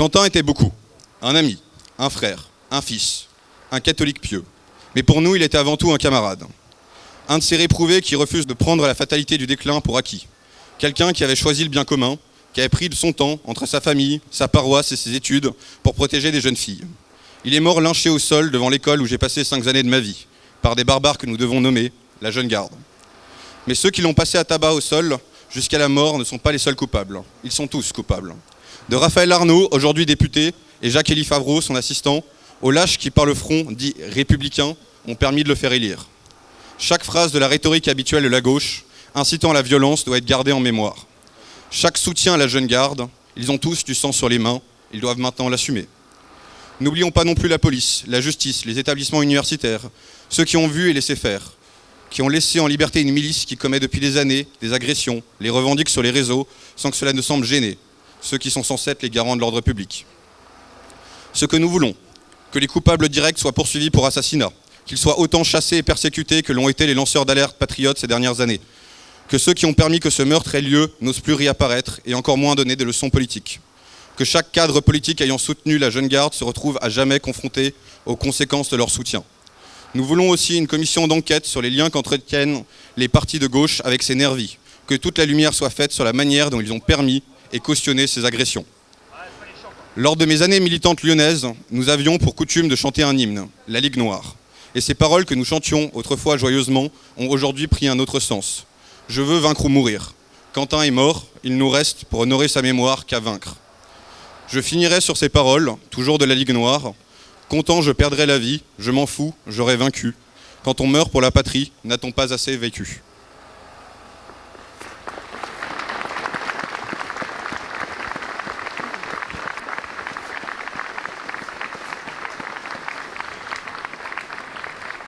Quentin était beaucoup. Un ami, un frère, un fils, un catholique pieux. Mais pour nous, il était avant tout un camarade. Un de ces réprouvés qui refuse de prendre la fatalité du déclin pour acquis. Quelqu'un qui avait choisi le bien commun, qui avait pris de son temps entre sa famille, sa paroisse et ses études pour protéger des jeunes filles. Il est mort lynché au sol devant l'école où j'ai passé 5 années de ma vie, par des barbares que nous devons nommer la jeune garde. Mais ceux qui l'ont passé à tabac au sol jusqu'à la mort ne sont pas les seuls coupables. Ils sont tous coupables. De Raphaël Arnaud, aujourd'hui député, et Jacques-Élie Favreau, son assistant, aux lâches qui, par le front dit républicain, ont permis de le faire élire. Chaque phrase de la rhétorique habituelle de la gauche, incitant à la violence, doit être gardée en mémoire. Chaque soutien à la jeune garde, ils ont tous du sang sur les mains, ils doivent maintenant l'assumer. N'oublions pas non plus la police, la justice, les établissements universitaires, ceux qui ont vu et laissé faire, qui ont laissé en liberté une milice qui commet depuis des années des agressions, les revendique sur les réseaux sans que cela ne semble gêner, ceux qui sont censés être les garants de l'ordre public. Ce que nous voulons, que les coupables directs soient poursuivis pour assassinat, qu'ils soient autant chassés et persécutés que l'ont été les lanceurs d'alerte patriotes ces dernières années, que ceux qui ont permis que ce meurtre ait lieu n'osent plus réapparaître et encore moins donner des leçons politiques. Que chaque cadre politique ayant soutenu la jeune garde se retrouve à jamais confronté aux conséquences de leur soutien. Nous voulons aussi une commission d'enquête sur les liens qu'entretiennent les partis de gauche avec ces nervis, que toute la lumière soit faite sur la manière dont ils ont permis et cautionné ces agressions. Lors de mes années militantes lyonnaises, nous avions pour coutume de chanter un hymne, la Ligue Noire. Et ces paroles que nous chantions autrefois joyeusement ont aujourd'hui pris un autre sens. Je veux vaincre ou mourir. Quentin est mort, il nous reste pour honorer sa mémoire qu'à vaincre. Je finirai sur ces paroles, toujours de la Ligue Noire. Content, je perdrai la vie, je m'en fous, j'aurai vaincu. Quand on meurt pour la patrie, n'a-t-on pas assez vécu ?